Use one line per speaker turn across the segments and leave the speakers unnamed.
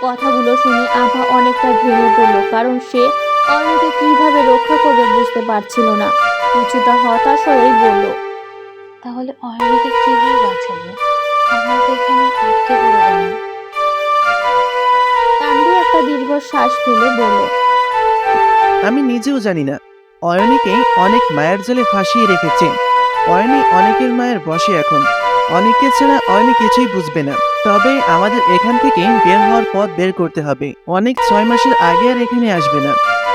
কথাগুলো শুনে আভা অনেকটা ভেঙে পড়ল, কারণ সে অয়নিকে কিভাবে রক্ষা করবে বুঝতে পারছিল না। কিছুটা হতাশ হয়েই বলল,
তাহলে অয়নিকে কিভাবে বাঁচাবো? আমরা তো এখানে আটকে পড়ে গেলাম।
তানভীর একটা দীর্ঘশ্বাস ফেলে বলল,
আমি নিজেও জানি না। অয়নীকে অনেক মায়ের জালে ফাঁসিয়ে রেখেছে। অয়নী অনেকের মায়ের বশে এখন। অনেককে ছাড়া অয়নী কিছুই বুঝবে না। তবে আমাদের এখান থেকে বের হওয়ার পথ বের করতে হবে। অনেক 6 মাসের আগে আর এখানে আসবে না।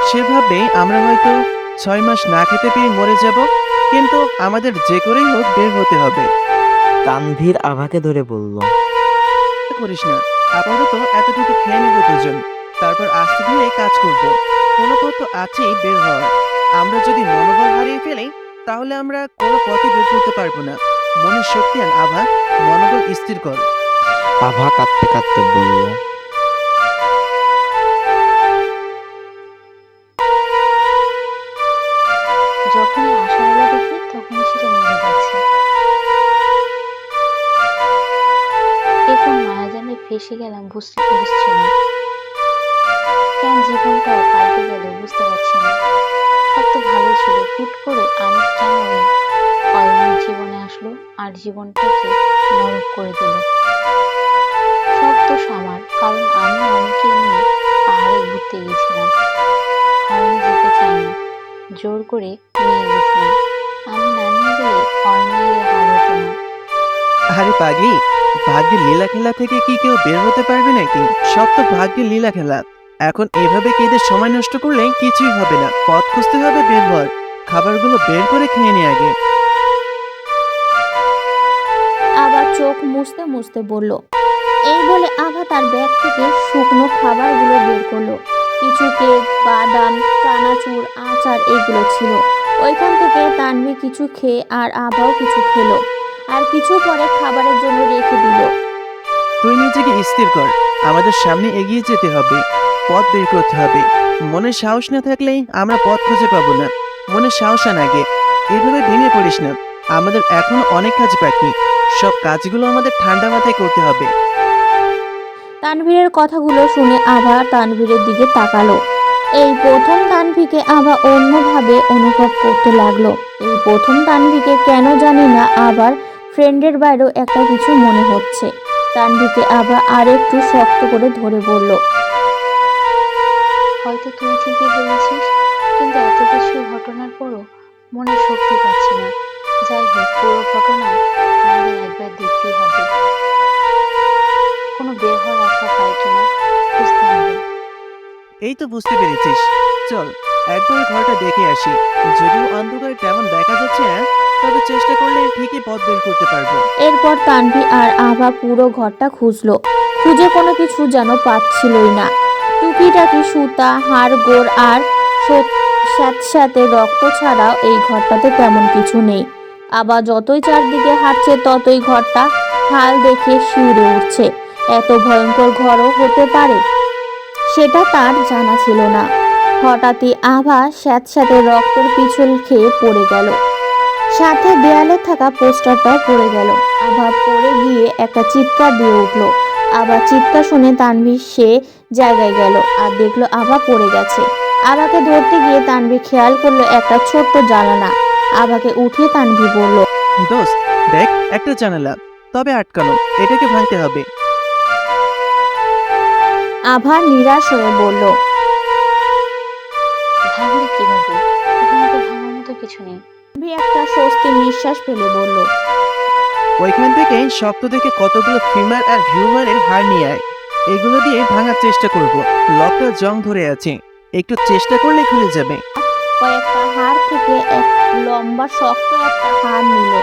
সেভাবে আমরা হয়তো 6 মাস না খেতে পেয়ে মরে যাব, কিন্তু আমাদের যে করেই হোক বের হতে হবে।
তানভীর আভাকে ধরে বলল,
করিস না, আপাতত এতটুকু খেয়ে নিব দুজন, তারপর আস্তে ধীরে কাজ করব। কোনো পথ তো আছেই বের হওয়ার। আমরা যদি মনোবল হারিয়ে ফেলি, তাহলে আমরা কোনো পথই বের করতে পারবো না। মনের শক্তি আন আভা, মনোবল স্থির কর।
আভা কাঁদতে কাঁদতে বলল,
যখনই আশার আলো দেখি তখনই সেটা নিভে যাচ্ছে। এ কোন মায়াজালে ফেসে গেলাম বুঝছি না। কেন জীবনটা পাল্টে গেল বুঝতে পারছি না। সব তো ভালো ছিল, হুট করে আনিস কেন ওই অয়নির জীবনে আসলো আর জীবনটাকে নরক করে দিল। সব দোষ আমার, কারণ আমি অনেকে নিয়ে পাহাড়ে ঘুরতে গেছিলাম। অয়নি যেতে চাইনি, জোর করে নিয়ে গেছিলাম। আমি না নিয়ে গেলে অয়নির এ হাল হতো না।
আরে পাগলি, ভাগ্যের লীলা খেলা থেকে কি কেউ বের হতে পারবে নাকি? সব তো ভাগ্যের লীলা খেলা। এখন এভাবে কেঁদে সময় নষ্ট করলে কিছুই হবে না। পথ খুঁজতে হবে বের হওয়ার। খাবারগুলো বের করে খেয়ে নে আগে।
আবার চোখ মুছতে মুছতে বলল। এই বলে আভা তার ব্যাগ থেকে শুকনো খাবারগুলো বের করলো। কিছু কেক, বাদাম, চানাচুর, আচার এগুলো ছিল। ওইখান থেকে তানভি কিছু খেয়ে আর আভাও কিছু খেলো, আর কিছু পরে খাবারের জন্য রেখে দিল।
তুই নিজেকে স্থির কর। আমাদের সামনে এগিয়ে যেতে হবে, পথ বের করতে হবে। মনে সাহস না থাকলে আমরা পথ খুঁজে পাবো না। মনে সাহস আন আগে। এভাবে ভেঙে পড়িস না। আমাদের এখনো অনেক কাজ বাকি। সব কাজগুলো আমাদের ঠান্ডা মাথায় করতে হবে।
তানভীরের কথাগুলো শুনে আভা তানভীরের দিকে তাকালো। এই প্রথম তানভীকে আভা অন্যভাবে অনুভব করতে লাগলো। এই প্রথম তানভীকে কেন জানি না আবার ফ্রেন্ডের বাইরেও একটা কিছু মনে হচ্ছে। তানভীকে আভা আর একটু শক্ত করে ধরে বলল,
হয়তো তুই ঠিকই বলেছিস, কিন্তু এত কিছু ঘটনার পরও মনের শক্তি পাচ্ছি না। যাই হোক, পুরো ঘটনা আমাদের একবার দেখতেই হবে। কোনো বের হওয়ার রাস্তা পাই কিনা খুঁজতে হবে।
এই তো বুঝতে পেরেছিস। চল একবার ঘরটা দেখে আসি। যদিও অন্ধকারে তেমন দেখা যাচ্ছে না, তবে চেষ্টা করলে ঠিকই পথ বের করতে পারবো।
এরপর তানভী আর আভা পুরো ঘরটা খুঁজলো। খুঁজে কোনো কিছু যেন পাচ্ছিলই না। টুকিটাকি সুতা, হাড়গোড় আর স্যাঁতস্যাঁতে রক্ত ছাড়াও এই ঘরটাতে তেমন কিছু নেই। আবার যতই চারদিকে হাঁটছে ততই ঘরটা হাল দেখে শিউরে উঠছে। এত ভয়ঙ্কর ঘরও হতে পারে সেটা তার জানা ছিল না। হঠাৎই আভা স্যাঁতস্যাঁতে রক্তের পিছল খেয়ে পড়ে গেল। সাথে দেয়ালে থাকা পোস্টারটাও পড়ে গেল। আভা পড়ে গিয়ে একটা চিৎকার দিয়ে উঠল। আবার চিৎকার শুনে তানভীর সে জায়গায় গেল আর দেখলো আভা পড়ে গেছে। আভাকে ধরতে গিয়ে তানভীর খেয়াল করলো একটা ছোট্ট জানালা। আভাকে উঠিয়ে তানভীর বলল,
দোস্ত দেখ, একটা জানালা, তবে আটকানো। এটাকে ভাঙতে হবে।
আভা নিরাশ হয়ে বলল,
ভাঙবে কিভাবে? এখানে তো ভাঙার মতো কিছু নেই।
তানভীর একটা স্বস্তির নিঃশ্বাস ফেলে বলল,
ওইখান থেকে শক্ত দেখে কতগুলো ফিমার আর হিউম্যানের হাড় নিয়ে আয়। এগুলো দিয়ে ভাঙার চেষ্টা করব। লকটা জং ধরে আছে, একটু চেষ্টা করলে খুলে যাবে।
কয়েকটা হাড় থেকে এক লম্বা শক্ত একটা হাড় নিল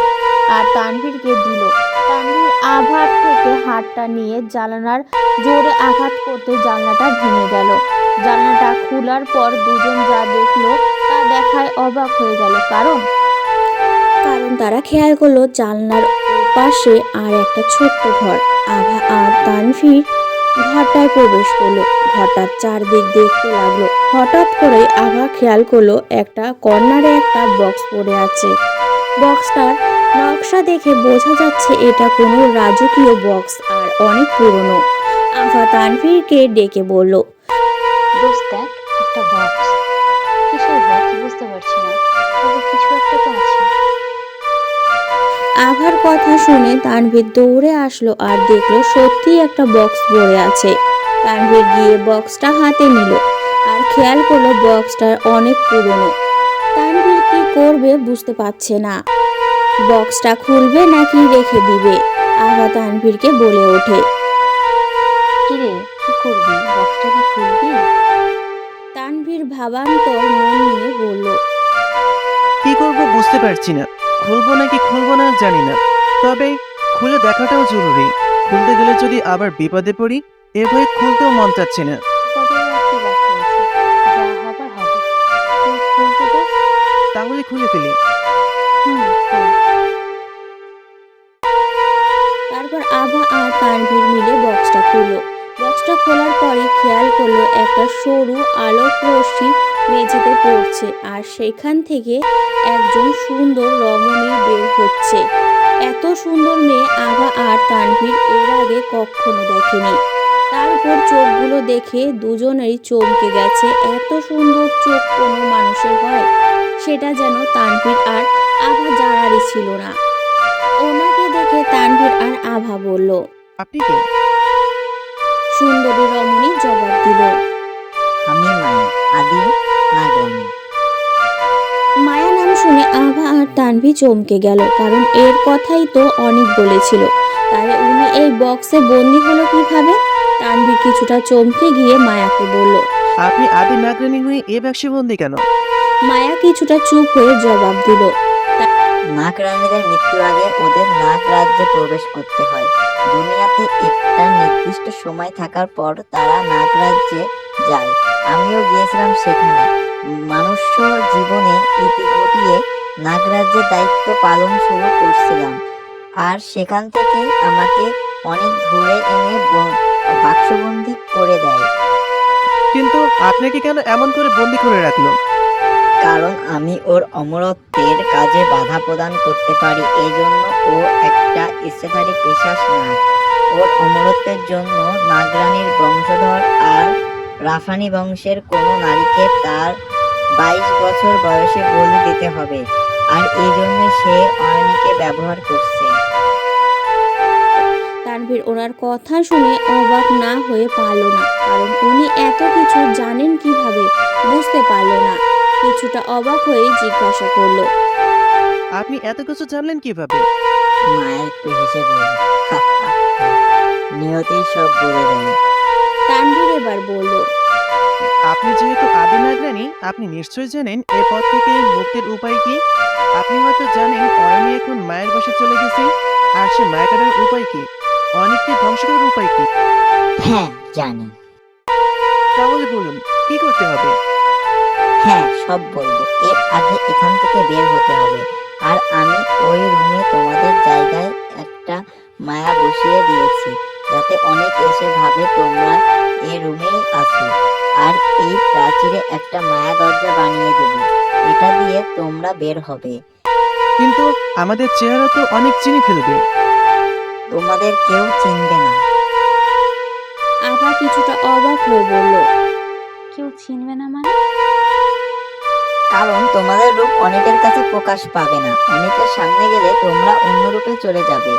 আর তানভীরকে দিল। তানভীর আভার থেকে হাড়টা নিয়ে জানালার জোরে আঘাত করতে জানলাটা ভেঙে গেল। জানলাটা খোলার পর দুজন যা দেখলো তা দেখায় অবাক হয়ে গেল, কারণ তারা খেয়াল করলো জানলার ওপাশে আর একটা ছোট্ট ঘর। আভা আর তানভীর ঘরটায় প্রবেশ করলো। ঘরটার চারদিক দেখতে লাগলো। হঠাৎ করে আভা খেয়াল করলো একটা কর্নারে একটা বক্স পড়ে আছে। বক্সটার নকশা দেখে বোঝা যাচ্ছে এটা কোনো রাজকীয় বক্স আর অনেক পুরনো। আভা তানভীরকে ডেকে বলল।
দোস্ত দেখ, একটা বক্স। কিসের বক্স বুঝতে পারছি না, তবে কিছু একটা তো আছে।
আভার কথা শুনে তানভীর দৌড়ে আসলো আর দেখলো সত্যিই একটা বক্স পড়ে আছে। তানভীর গিয়ে বক্সটা হাতে নিল আর খেয়াল করলো বক্সটা অনেক পুরনো। তানভীর কি করবে বুঝতে পারছে না, বক্সটা খুলবে নাকি রেখে দিবে। আভা তানভীরকে বলে ওঠে।
কিরে, কি করবি? বক্সটা কি খুলবি?
তানভীর ভাবান্তর মন নিয়ে বলল।
কি করব বুঝতে পারছি না, খুলবো নাকি খুলবো না জানি না, তবে খুলে দেখাটাও জরুরি। খুলতে গেলে যদি আবার বিপদে পড়ি, এ ভয়ে খুলতেও মন চাচ্ছে না।
পদের আর কি বাকি আছে, যা হবার হবে। তুই খুলতে দোস্ত।
তাহলে খুলে ফেলি।
খুল।
তারপর আভা আর তানভীর মিলে বক্সটা খুললো। বক্সটা খোলার পরে খেয়াল করলো একটা সরু আলোক রশ্মি মেঝেতে পড়ছে আর সেখান থেকে একজন সুন্দর রমণী বের হচ্ছে। এত সুন্দর মেয়ে আভা আর তানভীর এর আগে কখনো দেখেনি। তার উপর চোখগুলো দেখে দুজনেরই চমকে গেছে। এত সুন্দর চোখ কোনো মানুষের হয়? সেটা যেন তানভীর আর আভা জানারই ছিল না। ওনাকে দেখে তানভীর আর আভা বলল।
আপনি কে?
সুন্দরী রমণী জবাব দিল।
আমি মায়া, আদি নাগরানী।
মায়া নাম শুনে আভা আর তানভী চমকে গেল, কারণ এর কথাই তো অনেক বলেছিল। তাই উনি এই বক্সে বন্দি হলো কিভাবে? তানভী কিছুটা চমকে গিয়ে মায়াকে বলল।
আপনি আদি নাগরানী হয়ে এ বাক্সে বন্দি কেন?
মায়া কিছুটা চুপ হয়ে জবাব দিল।
নাগরানীদের মৃত্যুর আগে ওদের নাগ রাজ্যে প্রবেশ করতে হয়। দুনিয়াতে একটা নির্দিষ্ট সময় থাকার পর তারা নাগ রাজ্যে যায়। আমিও গিয়েছিলাম সেখানে। মনুষ্য জীবনে ইতি ঘটিয়ে নাগরাজ্যের দায়িত্ব পালন শুরু করছিলাম। আর সেখান থেকে আমাকে অনেক ধরে এনে বাক্সবন্দি করে দেয়।
কিন্তু আপনাকে কেন এমন করে বন্দি করে রাখলো?
কারণ আমি ওর অমরত্বের কাজে বাধা প্রদান করতে পারি, এই জন্য ও একটা ইচ্ছাধারী পিশাচ নাগ। ওর অমরত্বের জন্য নাগরানীর বংশধর আর রাফানি বংশের কোনো নারীকে তার 22 বছর বয়সে বলি দিতে হবে, আর এই জন্য সে অয়নীকে ব্যবহার করছে।
তানভীর ওনার কথা শুনে অবাক না হয়ে পারল না, কারণ উনি এত কিছু জানেন কিভাবে বুঝতে পারল না। কিছুটা অবাক হয়ে জিজ্ঞাসা করলো।
আপনি এত কিছু জানলেন কিভাবে?
মায়া একটু হেসে বলল, নিয়তি সব বলে দেয়।
তানভীর এবার বলল।
আপনি যেহেতু আদি নাগরানী, আপনি নিশ্চয়ই জানেন এ পথ থেকে মুক্তির উপায় কি। আপনি হয়তো জানেন অয়নী এখন মায়ের বসে চলে গেছে, আর সে মায়া কাটার উপায় কি, অনেককে ধ্বংস করার উপায় কি।
হ্যাঁ জানি।
তাহলে বলুন কি করতে হবে?
হ্যাঁ সব বলবো। এর আগে এখান থেকে বের হতে হবে। আর আমি ওই রুমে তোমাদের জায়গায় একটা মায়া বসিয়ে দিয়েছি, যাতে অনেক এসে ভাবে তোমরা এই রুমেই আছো। আর এই প্রাচীরে একটা মায়া দরজা বানিয়ে দেব, এটা দিয়ে তোমরা বের হবে।
কিন্তু আমাদের চেহারা তো অনেক চিনি ফেলবে।
তোমাদের কেউ চিনবে না।
আভা কিছুটা অবাক হয়ে বলল।
কেউ চিনবে না মানে?
কারণ তোমাদের রূপ অনেকের কাছে প্রকাশ পাবে না। অনেকের সামনে গেলে তোমরা অন্য রূপে চলে যাবে।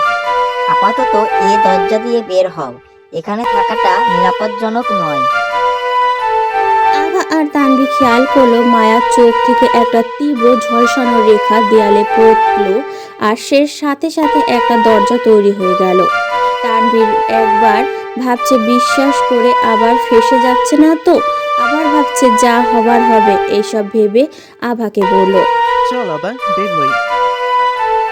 আপাতত এই দরজা দিয়ে বের হও, এখানে থাকাটা নিরাপদজনক নয়।
আভা আর তানভী খেয়াল করলো মায়ার চোখ থেকে একটা তীব্র ঝলসানো রেখা দেয়ালে পড়লো, আর সে সাথে সাথে একটা দরজা তৈরি হয়ে গেল। তানভীর একবার ভাবছে বিশ্বাস করে, আবার ফেঁসে যাচ্ছে না তো, আবার ভাবছে যা হবার হবে। এইসব ভেবে আভাকে বলল।
চল আবার বের হই।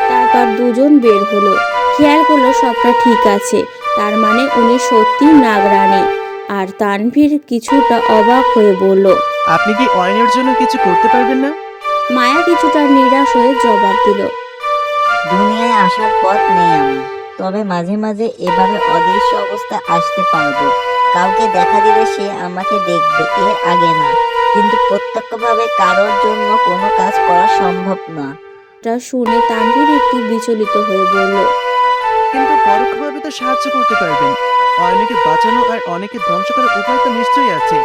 তারপর দুজন বের হলো। খেয়াল করলো সবটা ঠিক আছে, তার মানে উনি সত্যি নাগরানী। আর তানভীর কিছুটা অবাক হয়ে বলল।
আপনি কি অয়নের জন্য কিছু করতে পারবেন না?
মায়া কিছুটা নিরাশ হয়ে জবাব দিল।
দুনিয়ায় আসার পথ নেই আমার, তবে মাঝে মাঝে এভাবে অদৃশ্য অবস্থায় আসতে পারবো। কাউকে দেখা দিলে সে আমাকে দেখবে, এর আগে না। কিন্তু প্রত্যক্ষভাবে কারোর জন্য কোনো কাজ করা সম্ভব না।
এটা শুনে তানভীর একটু বিচলিত হয়ে বলল।
কিন্তু পরোক্ষভাবে তো সাহায্য করতে পারবেন। অয়নীকে বাঁচানো আর অনেকে ধ্বংস করার উপায় তো নিশ্চয়ই আছে।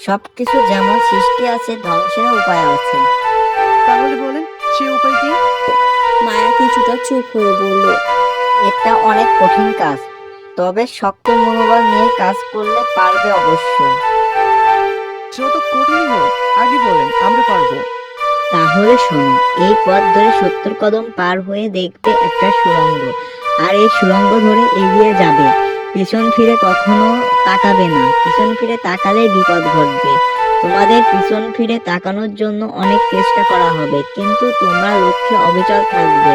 সবকিছু যেমন সৃষ্টি আছে, ধ্বংসেরও উপায় আছে।
তাহলে বলেন সে উপায় কি?
মায়া কিছুটা চুপ হয়ে বলল,
এটা অনেক কঠিন কাজ, তবে শক্ত মনোবল নিয়ে কাজ করলে পারবে অবশ্যই।
যত কঠিনই হোক আগে বলেন, আমরা পারবো।
তাহলে শোনো, এই পথ ধরে 70 কদম পার হয়ে দেখবে একটা সুড়ঙ্গ, আর এই সুড়ঙ্গ ধরে এগিয়ে যাবে। পিছন ফিরে কখনো তাকাবে না, পিছন ফিরে তাকালে বিপদ ঘটবে। তোমাদের পিছন ফিরে তাকানোর জন্য অনেক চেষ্টা করা হবে, কিন্তু তোমরা লক্ষ্যে অবিচল থাকবে,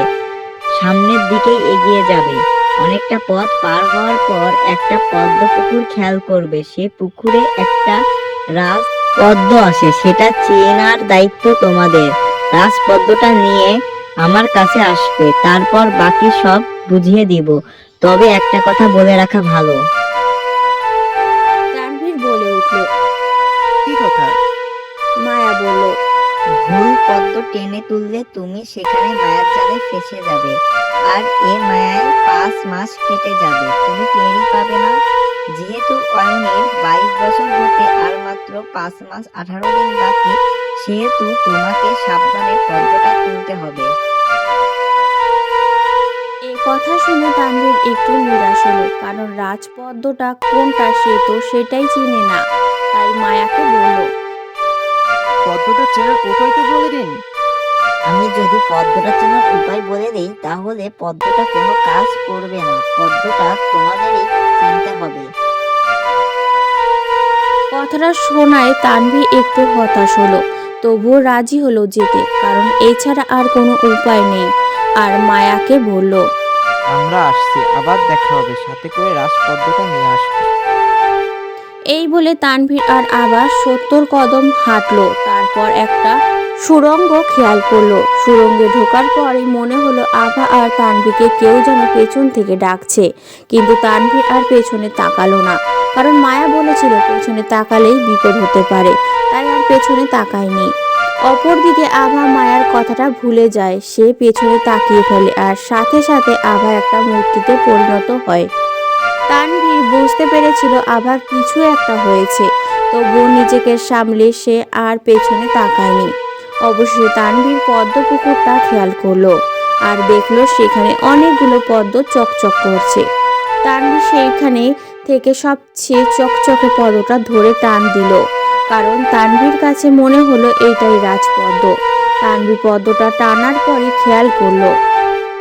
সামনের দিকেই এগিয়ে যাবে। অনেকটা পথ পার হওয়ার পর একটা পদ্ম পুকুর খেয়াল করবে। সে পুকুরে একটা রাজ পদ্ম আসে, সেটা চেনার দায়িত্ব তোমাদের। রাজপদ্মটা নিয়ে আমার কাছে আসবে, তারপর বাকি সব বুঝিয়ে দিব। তবে একটা কথা বলে রাখা ভালো,
তানভীর বলে উঠল।
কি কথা?
মায়া বলল,
ভুল পদ্ম টেনে তুললে তুমি সেখানে মায়ার জালে ফেসে যাবে, আর এ মায়ায় 5 মাস কেটে যাবে, তুমি টেরই পাবে না। যেহেতু অয়নের 22 বছর হতে আর মাত্র 5 মাস 18 দিন বাকি, সেহেতু তোমাকে সাবধানে পদ্মটা তুলতে হবে।
এই কথা শুনে তানভীর একটু নিরাশ হলো, কারণ রাজপদ্মটা কোনটা সে তো সেটাই চিনে না। তাই মায়াকে বলল,
পদ্মটা চেনার উপায় তো বলে দিন।
আমি যদি পদ্মটা চেনার উপায় বলে দিই, তাহলে পদ্মটা কোনো কাজ করবে না, পদ্মটা তোমাদেরই চিনতে হবে।
কথাটা শোনায় তানভীর একটু হতাশ হলো, তবুও রাজি হলো যেতে, কারণ এছাড়া আর কোনো উপায় নেই। আর মায়াকে বলল,
আমরা আসছি, আবার দেখা হবে, সাথে করে রাজপদ্মটা নিয়ে আসবে।
এই বলে তানভীর আর আবার 70 কদম হাঁটলো। তারপর একটা সুড়ঙ্গ খেয়াল করলো। সুড়ঙ্গে ঢোকার পরই মনে হলো আভা আর তানভীরকে কেউ যেন পেছন থেকে ডাকছে, কিন্তু তানভীর আর পেছনে তাকালো না, কারণ মায়া বলেছিল পেছনে তাকালেই বিপদ হতে পারে, তাই আর পেছনে তাকায়নি। অপরদিকে আভা মায়ার কথাটা ভুলে যায়, সে পেছনে তাকিয়ে ফেলে আর সাথে সাথে আভা একটা মূর্তিতে পরিণত হয়। তানভীর বুঝতে পেরেছিল আভার কিছু একটা হয়েছে, তবুও নিজেকে সামলে সে আর পেছনে তাকায়নি। অবশেষে তানভীর পদ্ম পুকুরটা খেয়াল করলো আর দেখলো সেখানে অনেকগুলো পদ্ম চকচক করছে। তানভীর সেইখানে থেকে সবচেয়ে চকচকে পদ্মটা ধরে টান দিল, কারণ তানভীর কাছে মনে হলো এইটাই রাজপদ্ম। তানভীর পদ্মটা টানার পরই খেয়াল করলো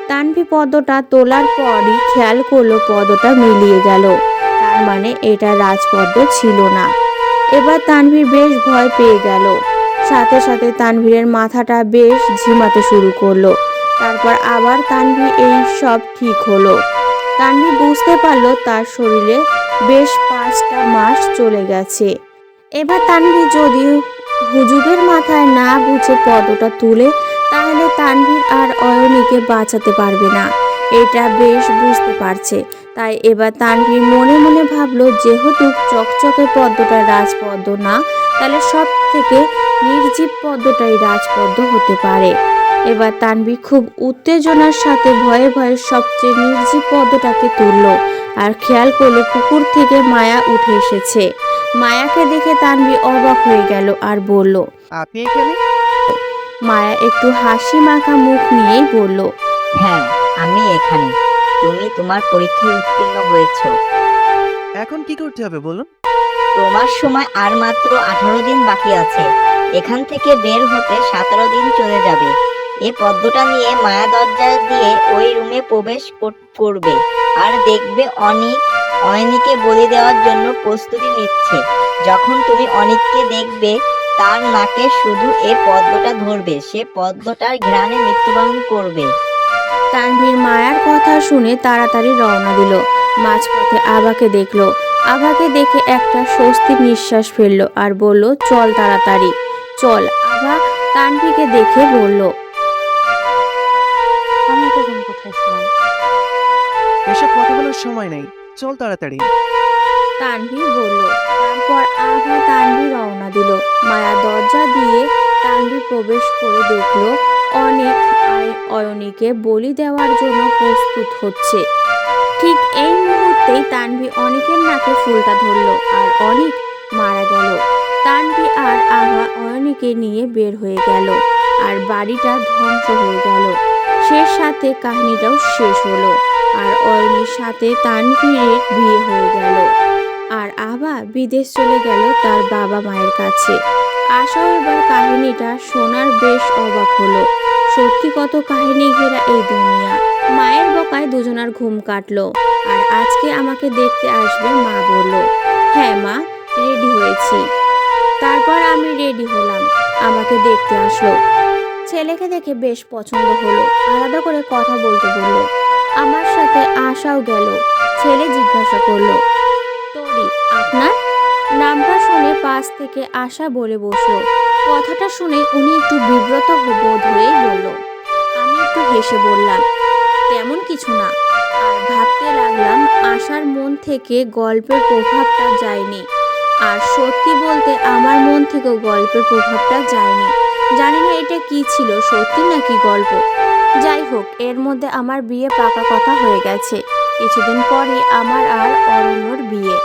তানভি পদ্মটা তোলার পরই খেয়াল করলো পদ্মটা মিলিয়ে গেল, তার মানে এটা রাজপদ্ম ছিল না। এবার তানভীর বেশ ভয় পেয়ে গেল, সাথে সাথে তানভীরের মাথাটা বেশ ঝিমাতে শুরু করলো। তারপর আবার তানভীর এই সব ঠিক হলো। তানভীর বুঝতে পারলো তার শরীরে বেশ 5টা মাস চলে গেছে। এবার তানভীর যদি হুজুগের মাথায় না বুঝে পদ্মটা তুলে, তাহলে তানভীর আর অয়নীকে বাঁচাতে পারবে না, এটা বেশ বুঝতে পারছে। তাই এবার তানভীর মনে মনে ভাবলো, যেহেতু চকচকে পদ্মটা রাজপদ্ম না, তাহলে সব থেকে নির্জীব পদ্মটাই রাজপদ্ম হতে পারে। এবার তানভীর খুব উত্তেজনার সাথে ভয়ে ভয়ে সবচেয়ে নির্জীব পদ্মটাকে তুললো আর খেয়াল করলো পুকুর থেকে মায়া উঠে এসেছে। মায়াকে দেখে তানভীর অবাক হয়ে গেল আর বলল,
আপনি এখানে?
মায়া একটু হাসি মাখা মুখ নিয়েই বলল,
হ্যাঁ, আমি এখানে। তুমি তোমার পরীক্ষায় উত্তীর্ণ হয়েছো।
এখন কি করতে হবে বলুন?
তোমার সময় আর মাত্র 18 দিন বাকি আছে। এখান থেকে বের হতে 17 দিন চলে যাবে। এই পদ্মটা নিয়ে মায়া দরজা দিয়ে ওই রুমে প্রবেশ করবে, আর দেখবে অনিককে বলি দেওয়ার জন্য প্রস্তুতি নিচ্ছে। যখন তুমি অনিককে দেখবে, তার নাকে শুধু এই পদ্মটা ধরবে, সে পদ্মটার ঘ্রাণে মৃত্যুবরণ করবে।
তানভীর মায়ার কথা শুনে তাড়াতাড়ি রওনা দিল। মাঝপথে আভাকে দেখলো, আভাকে দেখে একটা স্বস্তির নিঃশ্বাস ফেললো আর বলল, চল তাড়াতাড়ি চল। আভা তানভীরকে দেখে বলল,
আমি তখন কোথায় ছিলাম?
এসব কথা বলার সময় নেই, চল তাড়াতাড়ি।
তানভীর বলল। তারপর আভা তানভীর রওনা দিল। মায়া দরজা দিয়ে তানভীর প্রবেশ করে দেখলো অনেক অয়নীকে বলি দেওয়ার জন্য প্রস্তুত হচ্ছে। ঠিক এই মুহূর্তেই তানভি অনেকের নাকে ফুলটা ধরলো আর অনেক মারা গেল। তানভি আর আভা অয়নীকে নিয়ে বের হয়ে গেল আর বাড়িটা ধ্বংস হয়ে গেল। সে সাথে কাহিনীটাও শেষ হলো আর অয়নীর সাথে তানভীরের বিয়ে হয়ে গেল আর আভা বিদেশ চলে গেল তার বাবা মায়ের কাছে। আশাও এবার কাহিনীটা শোনার বেশ অবাক হলো। সত্যি কত কাহিনী ঘেরা এই দুনিয়া। মায়ের বকায় দুজনার ঘুম কাটলো আর আজকে আমাকে দেখতে আসবে মা বলল। হ্যাঁ মা, রেডি হয়েছি। তারপর আমি রেডি হলাম, আমাকে দেখতে আসলো। ছেলেকে দেখে বেশ পছন্দ হলো, আলাদা করে কথা বলতে বললো। আমার সাথে আশাও গেল। ছেলে জিজ্ঞাসা করলো, তরি আপনার? নামটা শুনে পাশ থেকে আশা বলে বসলো। কথাটা শুনে উনি একটু বিব্রত বোধ হয়েই বলল। আমি একটু হেসে বললাম, তেমন কিছু না। আর ভাবতে লাগলাম আশার মন থেকে গল্পের প্রভাবটা যায়নি। আর সত্যি বলতে আমার মন থেকেও গল্পের প্রভাবটা যায়নি। জানি না এটা কি ছিল, সত্যি নাকি গল্প। যাই হোক, এর মধ্যে আমার বিয়ে পাকা কথা হয়ে গেছে। কিছুদিন পরই আমার আর অরণ্যর বিয়ে।